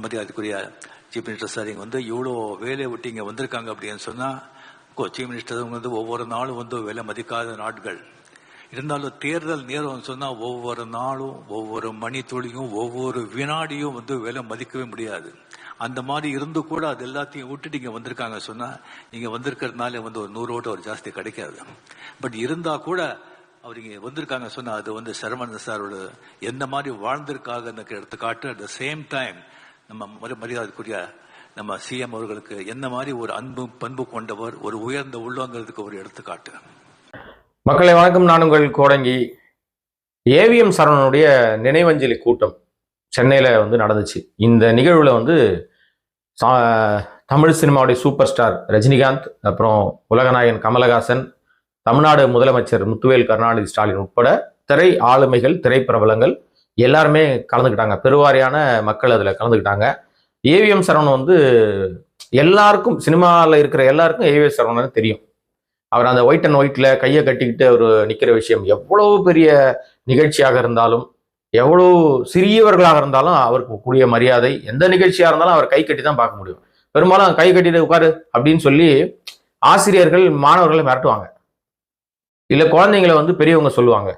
மரியாதைக்குரிய chief minister sir இங்கே இவ்வளோ வேலையை விட்டு இங்கே வந்திருக்காங்க அப்படின்னு சொன்னால் சீஃப் மினிஸ்டர் ஒவ்வொரு நாளும் வேலை மதிக்காத நாட்கள் இருந்தாலும் தேர்தல் நேரம் சொன்னால் ஒவ்வொரு நாளும் ஒவ்வொரு மணி துளியும் ஒவ்வொரு வினாடியும் வேலை மதிக்கவே முடியாது. அந்த மாதிரி இருந்து கூட அது எல்லாத்தையும் விட்டுட்டு இங்கே வந்திருக்காங்க சொன்னால் நீங்கள் வந்திருக்கிறதுனால ஒரு 100 ஓட்டு ஒரு ஜாஸ்தி கிடைக்காது. பட் இருந்தால் கூட அவர் இங்கே வந்திருக்காங்க சொன்னால் அது சரவணன் சாரோட எந்த மாதிரி வாழ்ந்திருக்காங்க எடுத்துக்காட்டு. அட் த சேம் டைம் நம்ம மரியாதைக்குரிய நம்ம சிஎம் அவர்களுக்கு என்ன மாதிரி ஒரு பண்பு கொண்டவர், ஒரு உயர்ந்த உள்ளவங்கிறதுக்கு ஒரு எடுத்துக்காட்டு. மக்களை வணக்கம். நான் உங்கள் கோடங்கி. ஏவிஎம் சரவணனுடைய நினைவஞ்சலி கூட்டம் சென்னையில் நடந்துச்சு. இந்த நிகழ்வில் தமிழ் சினிமாவுடைய சூப்பர் ஸ்டார் ரஜினிகாந்த், அப்புறம் உலகநாயகன் கமலஹாசன், தமிழ்நாடு முதலமைச்சர் முத்துவேல் கருணாநிதி ஸ்டாலின் உட்பட திரை ஆளுமைகள், திரைப்பிரபலங்கள் எல்லாருமே கலந்துக்கிட்டாங்க. பெருவாரியான மக்கள் அதில் கலந்துக்கிட்டாங்க. ஏவிஎம் சரவணன் எல்லாருக்கும், சினிமாவில் இருக்கிற எல்லாருக்கும் ஏவிஎம் சரவணன் தெரியும். அவர் அந்த ஒயிட் அண்ட் ஒயிட்ல கையை கட்டிக்கிட்டு அவர் நிற்கிற விஷயம் எவ்வளவு பெரிய நிகழ்ச்சியாக இருந்தாலும், எவ்வளவு சிறியவர்களாக இருந்தாலும் அவருக்கு கூடிய மரியாதை, எந்த நிகழ்ச்சியாக இருந்தாலும் அவர் கை கட்டி தான் பார்க்க முடியும். பெரும்பாலும் கை கட்டிட்டு உட்காரு அப்படின்னு சொல்லி ஆசிரியர்கள் மாணவர்களை மிரட்டுவாங்க, இல்லை குழந்தைங்களை பெரியவங்க சொல்லுவாங்க.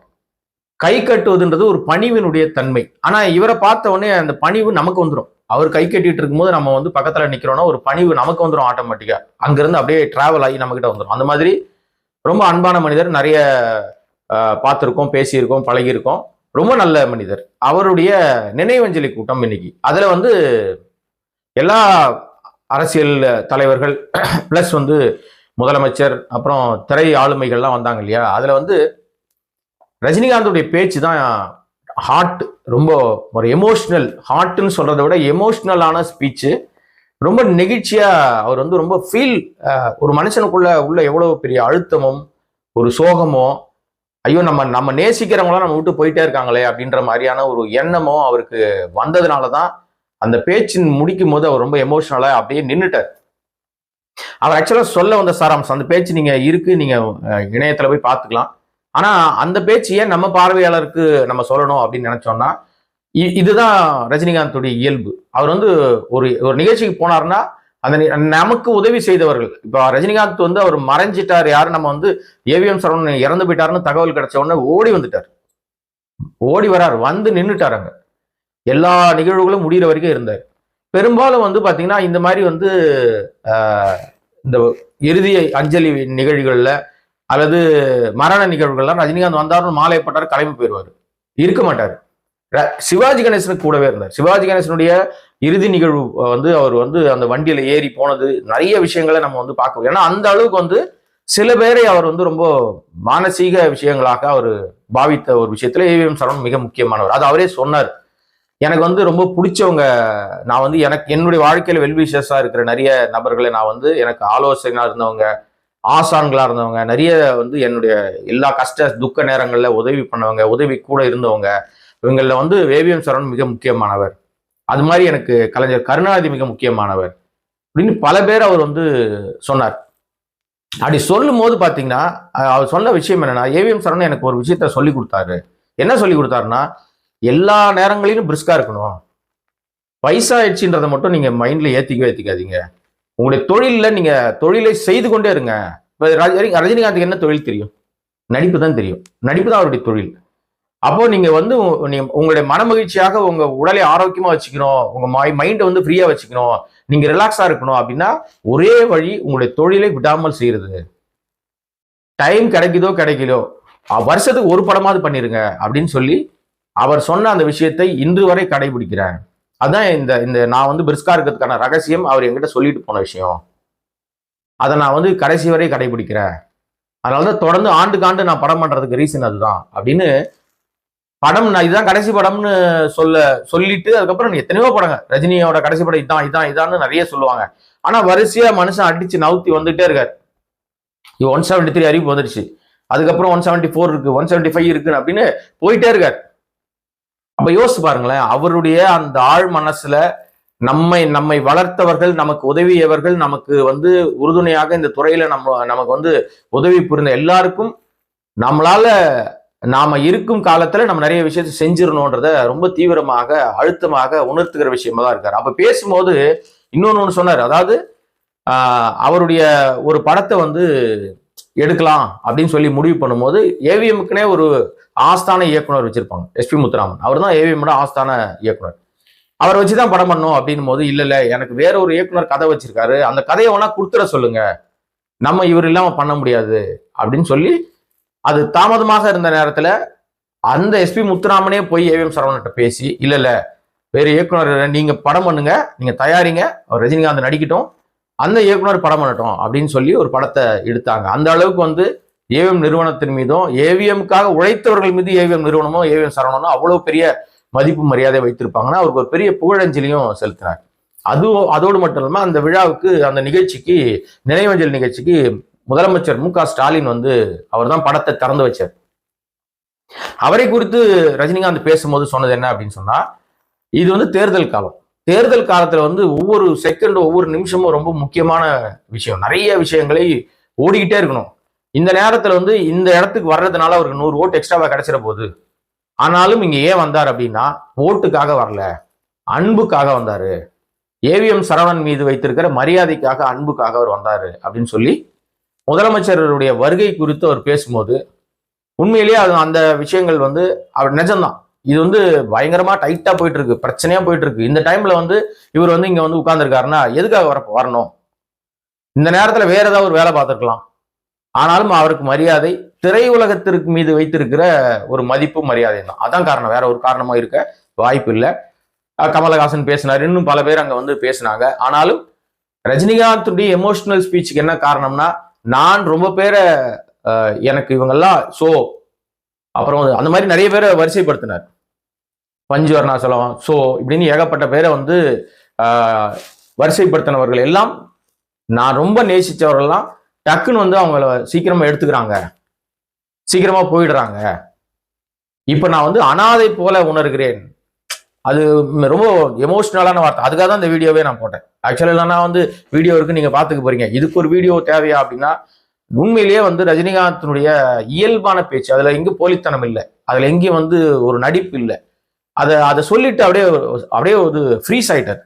கை கட்டுவதுன்றது ஒரு பணிவினுடைய தன்மை. ஆனா இவரை பார்த்த உடனே அந்த பணிவு நமக்கு வந்துடும். அவர் கை கட்டிட்டு இருக்கும்போது நம்ம பக்கத்துல நிக்கிறோம்னா ஒரு பணிவு நமக்கு வந்துடும் ஆட்டோமேட்டிக்கா. அங்கிருந்து அப்படியே டிராவல் ஆகி நம்ம கிட்ட வந்துடும். அந்த மாதிரி ரொம்ப அன்பான மனிதர். நிறைய பார்த்துருக்கோம், பேசியிருக்கோம், பழகியிருக்கோம். ரொம்ப நல்ல மனிதர். அவருடைய நினைவஞ்சலி கூட்டம் இன்னைக்கு. அதுல எல்லா அரசியல் தலைவர்கள் பிளஸ் முதலமைச்சர், அப்புறம் திரை ஆளுமைகள்லாம் வந்தாங்க இல்லையா. அதுல ரஜினிகாந்துடைய பேச்சு தான் ஹார்ட், ரொம்ப ஒரு எமோஷ்னல். ஹார்ட்னு சொல்றதை விட எமோஷ்னலான ஸ்பீச்சு. ரொம்ப நெகிழ்ச்சியா அவர் ரொம்ப ஃபீல், ஒரு மனுஷனுக்குள்ள எவ்வளவு பெரிய அழுத்தமும் ஒரு சோகமோ, ஐயோ நம்ம நேசிக்கிறவங்களாம் நம்ம விட்டு போயிட்டே இருக்காங்களே அப்படின்ற மாதிரியான ஒரு எண்ணமோ அவருக்கு வந்ததுனாலதான் அந்த பேச்சின் முடிக்கும் போது அவர் ரொம்ப எமோஷனலா அப்படியே நின்றுட்டார். அவர் ஆக்சுவலா சொல்ல வந்த சாராம்சம், அந்த பேச்சு நீங்க இணையத்துல போய் பார்த்துக்கலாம். ஆனா அந்த பேச்சு ஏன் நம்ம பார்வையாளருக்கு நம்ம சொல்லணும் அப்படின்னு நினைச்சோம்னா, இதுதான் ரஜினிகாந்துடைய இயல்பு. அவர் ஒரு நிகழ்ச்சிக்கு போனார்னா அந்த நமக்கு உதவி செய்தவர்கள், இப்ப ரஜினிகாந்த் அவர் மறைஞ்சிட்டார், யாரு நம்ம ஏவிஎம் சரவணன் இறந்து போயிட்டாருன்னு தகவல் கிடைச்ச உடனே ஓடி வந்துட்டார். ஓடி வரார், நின்றுட்டார். அங்க எல்லா நிகழ்வுகளும் முடிகிற வரைக்கும் இருந்தார். பெரும்பாலும் பாத்தீங்கன்னா இந்த மாதிரி இந்த இறுதி அஞ்சலி நிகழ்வுகள்ல அல்லது மரண நிகழ்வுகள்லாம் ரஜினிகாந்த் வந்தாருன்னு மாலை போட்டார், கிளம்பி போயிடுவார், இருக்க மாட்டார். சிவாஜி கணேசனுக்கு கூடவே இருந்தார். சிவாஜி கணேசனுடைய இறுதி நிகழ்வு அவர் அந்த வண்டியில ஏறி போனது, நிறைய விஷயங்களை நம்ம பார்க்க. ஏன்னா அந்த அளவுக்கு சில பேரை அவர் ரொம்ப மானசீக விஷயங்களாக அவர் பாவித்த ஒரு விஷயத்துல ஏவிஎம் சரவணன் மிக முக்கியமானவர். அது அவரே சொன்னார். எனக்கு ரொம்ப பிடிச்சவங்க, நான் எனக்கு என்னுடைய வாழ்க்கையில வெல்விஷஸா இருக்கிற நிறைய நபர்களை நான் எனக்கு ஆலோசனையா இருந்தவங்க, ஆசான்களா இருந்தவங்க, நிறைய என்னுடைய எல்லா கஷ்ட துக்க நேரங்கள்ல உதவி பண்ணவங்க, உதவி கூட இருந்தவங்க, இவங்கள ஏவிஎம் சரவணன் மிக முக்கியமானவர். அது மாதிரி எனக்கு கலைஞர் கருணாநிதி மிக முக்கியமானவர் அப்படின்னு பல பேர் அவர் சொன்னார். அப்படி சொல்லும் போது பாத்தீங்கன்னா அவர் சொன்ன விஷயம் என்னன்னா, ஏவிஎம் சரவணன் எனக்கு ஒரு விஷயத்த சொல்லி கொடுத்தாரு. என்ன சொல்லி கொடுத்தாருன்னா, எல்லா நேரங்களிலும் பிரிஸ்கா இருக்கணும். வயசாயிடுச்சுன்றதை மட்டும் நீங்க மைண்ட்ல ஏத்திக்காதீங்க. உங்களுடைய தொழில நீங்க தொழிலை செய்து கொண்டே இருங்க. ரஜினிகாந்துக்கு என்ன தொழில் தெரியும்? நடிப்பு தான் தெரியும். நடிப்பு தான் அவருடைய தொழில். அப்போ நீங்க உங்களுடைய மன மகிழ்ச்சியாக உங்க உடலை ஆரோக்கியமா வச்சுக்கணும், உங்க மைண்டை ஃப்ரீயா வச்சுக்கணும், நீங்க ரிலாக்ஸா இருக்கணும் அப்படின்னா ஒரே வழி உங்களுடைய தொழிலை விடாமல் செய்யறது. டைம் கிடைக்கலோ வருஷத்துக்கு ஒரு படமாவது பண்ணிருங்க அப்படின்னு சொல்லி அவர் சொன்ன அந்த விஷயத்தை இன்று வரை கடைபிடிக்கிறேன். அதான் இந்த நான் பிரிஸ்கா இருக்கிறதுக்கான ரகசியம். அவர் என்கிட்ட சொல்லிட்டு போன விஷயம். அதை நான் கடைசி வரை கடைபிடிக்கிறேன். அதனாலதான் தொடர்ந்து ஆண்டுக்கு ஆண்டு நான் படம் பண்றதுக்கு ரீசன் அதுதான் அப்படின்னு. படம் நான் இதுதான் கடைசி படம்னு சொல்லிட்டு அதுக்கப்புறம் எத்தனையோ படங்க, ரஜினியோட கடைசி படம் இதான்னு நிறைய சொல்லுவாங்க. ஆனா வரிசையா மனுஷன் அடிச்சு நவுத்தி வந்துட்டே இருக்காரு. 173 அறிவிப்பு வந்துடுச்சு, அதுக்கப்புறம் 174 இருக்கு, 175 இருக்கு அப்படின்னு போயிட்டே இருக்காரு. அப்ப யோசிச்சு பாருங்களேன், அவருடைய அந்த ஆழ் மனசுல நம்மை வளர்த்தவர்கள், நமக்கு உதவியவர்கள், நமக்கு உறுதுணையாக இந்த துறையில நமக்கு உதவி புரிந்த எல்லாருக்கும் நம்மளால நாம இருக்கும் காலத்துல நம்ம நிறைய விஷயத்தை செஞ்சிடணுன்றத ரொம்ப தீவிரமாக அழுத்தமாக உணர்த்துகிற விஷயமா தான் இருக்காரு. அப்ப பேசும்போது இன்னொன்னு சொன்னார். அதாவது அவருடைய ஒரு படத்தை வந்து எடுக்கலாம் அப்படின்னு சொல்லி முடிவு பண்ணும்போது ஏவிஎம்க்குனே ஒரு ஆஸ்தான இயக்குனர் வச்சிருப்பாங்க, எஸ்பி முத்துராமன். அவர் தான் ஏவிஎம்மோட ஆஸ்தான இயக்குனர். அவரை வச்சுதான் படம் பண்ணணும் அப்படின்னும் போது இல்ல எனக்கு வேற ஒரு இயக்குனர் கதை வச்சிருக்காரு, அந்த கதையை வேணா கொடுத்துட சொல்லுங்க, நம்ம இவர் இல்லாம பண்ண முடியாது அப்படின்னு சொல்லி அது தாமதமாக இருந்த நேரத்துல அந்த எஸ்பி முத்துராமனே போய் ஏவிஎம் சரவணன்கிட்ட பேசி இல்ல வேற இயக்குனர் நீங்க படம் பண்ணுங்க, நீங்க தயாரிங்க, அவர் ரஜினிகாந்த் நடிக்கட்டும், அந்த இயக்குனர் படம் பண்ணட்டும் அப்படின்னு சொல்லி ஒரு படத்தை எடுத்தாங்க. அந்த அளவுக்கு வந்து ஏவிஎம் நிறுவனத்தின் மீதும் ஏவிஎம்காக உழைத்தவர்கள் மீது ஏவிஎம் நிறுவனமும் ஏவிஎம் சரவணனும் அவ்வளவு பெரிய மதிப்பு மரியாதை வைத்திருப்பாங்கன்னா அவருக்கு ஒரு பெரிய புகழஞ்சலியும் செலுத்தினார். அதோடு மட்டும் இல்லாம அந்த விழாவுக்கு அந்த நிகழ்ச்சிக்கு நினைவஞ்சல் நிகழ்ச்சிக்கு முதலமைச்சர் மு.க. ஸ்டாலின் வந்து அவர் தான் படத்தை திறந்து வச்சார். அவரை குறித்து ரஜினிகாந்த் பேசும்போது சொன்னது என்ன அப்படின்னு சொன்னா, இது வந்து தேர்தல் காலம். தேர்தல் காலத்துல வந்து ஒவ்வொரு செகண்ட் ஒவ்வொரு நிமிஷமும் ரொம்ப முக்கியமான விஷயம், நிறைய விஷயங்களை ஓடிக்கிட்டே இருக்கணும். இந்த நேரத்துல வந்து இந்த இடத்துக்கு வர்றதுனால அவருக்கு 100 ஓட்டு எக்ஸ்ட்ராவா கிடைச்சிட போகுது. ஆனாலும் இங்க ஏன் வந்தார் அப்படின்னா ஓட்டுக்காக வரல, அன்புக்காக வந்தாரு. ஏவிஎம் சரவணன் மீது வைத்திருக்கிற மரியாதைக்காக அன்புக்காக அவர் வந்தாரு அப்படின்னு சொல்லி முதலமைச்சருடைய வருகை குறித்து அவர் பேசும்போது உண்மையிலேயே அது அந்த விஷயங்கள் வந்து அவர் நிஜம்தான். இது வந்து பயங்கரமா டைட்டா போயிட்டு இருக்கு, பிரச்சனையா போயிட்டு இருக்கு. இந்த டைம்ல வந்து இவர் வந்து இங்க வந்து உட்கார்ந்துருக்காருன்னா எதுக்காக வரணும்? இந்த நேரத்துல வேற ஏதாவது ஒரு வேலை பார்த்துருக்கலாம். ஆனாலும் அவருக்கு மரியாதை திரையுலகத்திற்கு மீது வைத்திருக்கிற ஒரு மதிப்பு மரியாதை தான். அதான் காரணம், வேற ஒரு காரணமா இருக்க வாய்ப்பு இல்லை. கமலஹாசன் பேசினார், இன்னும் பல பேர் அங்க வந்து பேசினாங்க. ஆனாலும் ரஜினிகாந்துடைய எமோஷனல் ஸ்பீச்சுக்கு என்ன காரணம்னா, நான் ரொம்ப பேரை எனக்கு இவங்கெல்லாம் ஸோ அப்புறம் அந்த மாதிரி நிறைய பேரை வரிசைப்படுத்தினார். பஞ்சு அருணாசலம் ஸோ இப்படின்னு ஏகப்பட்ட பேரை வந்து வரிசைப்படுத்தினவர்கள் எல்லாம் நான் ரொம்ப நேசிச்சவர்கள்லாம் டக்குன்னு வந்து அவங்கள சீக்கிரமா எடுத்துக்கிறாங்க, சீக்கிரமா போயிடுறாங்க. இப்ப நான் வந்து அனாதை போல உணர்கிறேன். அது ரொம்ப எமோஷனலான வார்த்தை. அதுக்காக தான் இந்த வீடியோவே நான் போட்டேன். ஆக்சுவலா நான் வந்து வீடியோ இருக்கு, நீங்க பாத்துக்க போறீங்க. இதுக்கு ஒரு வீடியோ தேவையா அப்படின்னா, உண்மையிலேயே வந்து ரஜினிகாந்தினுடைய இயல்பான பேச்சு, அதுல எங்கேயும் போலித்தனம் இல்லை, அதுல எங்கேயும் வந்து ஒரு நடிப்பு இல்லை. அதை சொல்லிட்டு அப்படியே ஒரு ஃப்ரீஸ் ஆயிட்டார்.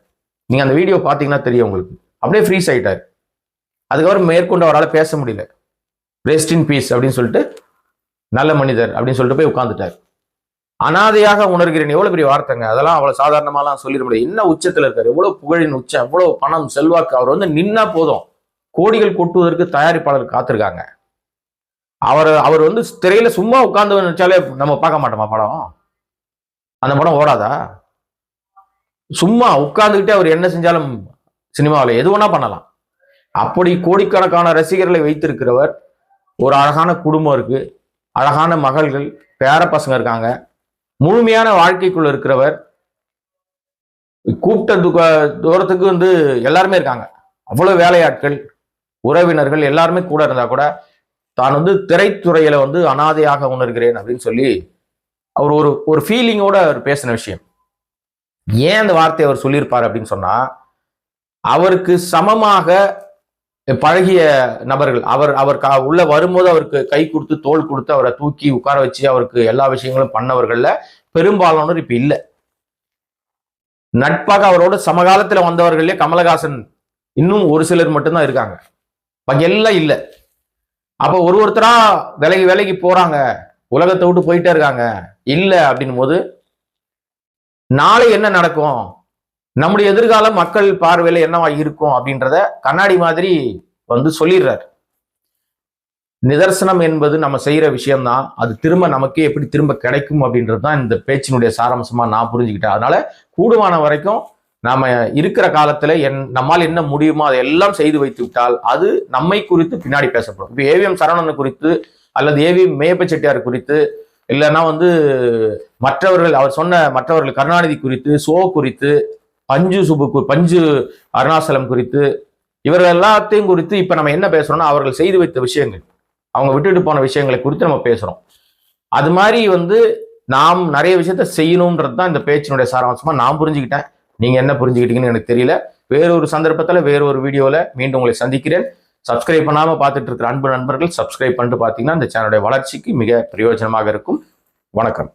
நீங்க அந்த வீடியோ பாத்தீங்கன்னா தெரியும் உங்களுக்கு, அப்படியே ஃப்ரீஸ் ஆயிட்டார். அதுக்கப்புறம் மேற்கொண்டு அவரால் பேச முடியல. ரெஸ்ட் இன் பீஸ் அப்படின்னு சொல்லிட்டு நல்ல மனிதர் அப்படின்னு சொல்லிட்டு போய் உட்கார்ந்துட்டார். அனாதையாக உணர்கிறேன், எவ்வளவு பெரிய வார்த்தைங்க. அதெல்லாம் அவ்வளவு சாதாரணமாலாம் சொல்லிட முடியாது. என்ன உச்சத்துல இருக்காரு, எவ்வளவு புகழின் உச்சம், எவ்வளவு பணம் செல்வாக்கு. அவர் வந்து நின்னா போதும், கோடிகள் கொட்டுவதற்கு தயாரிப்பாளர் காத்திருக்காங்க. அவர் வந்து திரையில சும்மா உட்கார்ந்து நினைச்சாலே நம்ம பார்க்க மாட்டோமா படம்? அந்த படம் ஓடாதா? சும்மா உட்கார்ந்துக்கிட்டே அவர் என்ன செஞ்சாலும் சினிமாவில் எது வேணா பண்ணலாம். அப்படி கோடிக்கணக்கான ரசிகர்களை வைத்திருக்கிறவர், ஒரு அழகான குடும்பம் இருக்கு, அழகான மகள்கள், பேர பசங்க இருக்காங்க, முழுமையான வாழ்க்கைக்குள்ள இருக்கிறவர். கூப்பிட்ட தூரத்துக்கு வந்து எல்லாருமே இருக்காங்க, அவ்வளவு வேலையாட்கள், உறவினர்கள் எல்லாருமே கூட இருந்தா கூட தான் வந்து திரைத்துறையில வந்து அனாதையாக உணர்கிறேன் அப்படின்னு சொல்லி அவர் ஒரு ஃபீலிங்கோட அவர் பேசின விஷயம். ஏன் அந்த வார்த்தையை அவர் சொல்லியிருப்பார் அப்படின்னு சொன்னா, அவருக்கு சமமாக பழகிய நபர்கள், அவர் உள்ள வரும்போது அவருக்கு கை கொடுத்து தோள் கொடுத்து அவரை தூக்கி உட்கார வச்சு அவருக்கு எல்லா விஷயங்களும் பண்ணவர்கள்ல பெரும்பாலானோர் இப்ப இல்லை. நட்பாக அவரோட சமகாலத்துல வந்தவர்களே கமலஹாசன் இன்னும் ஒரு சிலர் மட்டும்தான் இருக்காங்க, பாக்கி எல்லாம் இல்லை. அப்ப ஒருத்தரா விலகி போறாங்க, உலகத்தை விட்டு போயிட்டே இருக்காங்க. இல்லை அப்படின்னும் போது நாளை என்ன நடக்கும், நம்முடைய எதிர்காலம் மக்கள் பார்வையில என்னவா இருக்கும் அப்படின்றத கண்ணாடி மாதிரி வந்து சொல்லிடுறாரு. நிதர்சனம் என்பது நம்ம செய்யற விஷயம்தான், அது திரும்ப நமக்கே எப்படி திரும்ப கிடைக்கும் அப்படின்றது தான் இந்த பேச்சினுடைய சாராம்சமா நான் புரிஞ்சுக்கிட்டேன். அதனால கூடுமான வரைக்கும் நாம இருக்கிற காலத்துல நம்மால் என்ன முடியுமோ அதை எல்லாம் செய்து வைத்து விட்டால் அது நம்மை குறித்து பின்னாடி பேசப்படும். இப்ப ஏவிஎம் சரவணன் குறித்து அல்லது ஏவிஎம் மேயப்ப செட்டியார் குறித்து, இல்லைன்னா வந்து மற்றவர்கள் அவர் சொன்ன மற்றவர்கள் கருணாநிதி குறித்து, சோ குறித்து, பஞ்சு அருணாசலம் குறித்து, இவர்கள் எல்லாத்தையும் குறித்து இப்ப நம்ம என்ன பேசுறோம்னா அவர்கள் செய்து வைத்த விஷயங்கள், அவங்க விட்டுட்டு போன விஷயங்களை குறித்து நம்ம பேசுறோம். அது மாதிரி வந்து நாம் நிறைய விஷயத்த செய்யணும்ன்றது தான் இந்த பேச்சினுடைய சாராம்சமா நான் புரிஞ்சுக்கிட்டேன். நீங்க என்ன புரிஞ்சுக்கிட்டீங்கன்னு எனக்கு தெரியல. வேறொரு சந்தர்ப்பத்துல வேறொரு வீடியோல மீண்டும் உங்களை சந்திக்கிறேன். சப்ஸ்கிரைப் பண்ணாமல் பார்த்துட்டு இருக்கிற அன்பு நண்பர்கள் சப்ஸ்கிரைப் பண்ணிட்டு பார்த்தீங்கன்னா இந்த சேனலுடைய வளர்ச்சிக்கு மிக பிரயோஜனமாக இருக்கும். வணக்கம்.